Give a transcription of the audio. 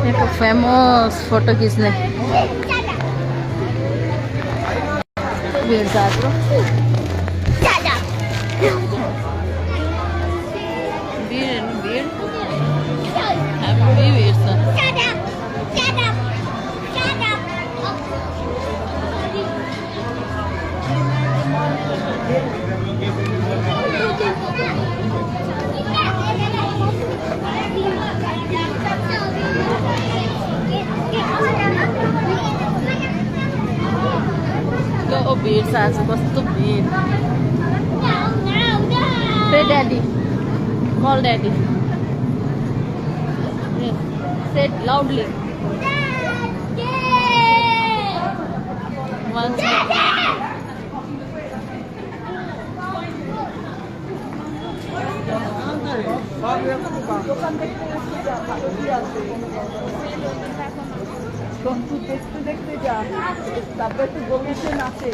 एक famous photo खींचने भीड़ साथ भीड़ भीड़ हैप्पी भीड़ सा Oh, beer saya supposed to beer. Say daddy. Call daddy. Yes. Say it loudly. Once দেখতে দেখতে যা তারপরে একটু গভীর নাচে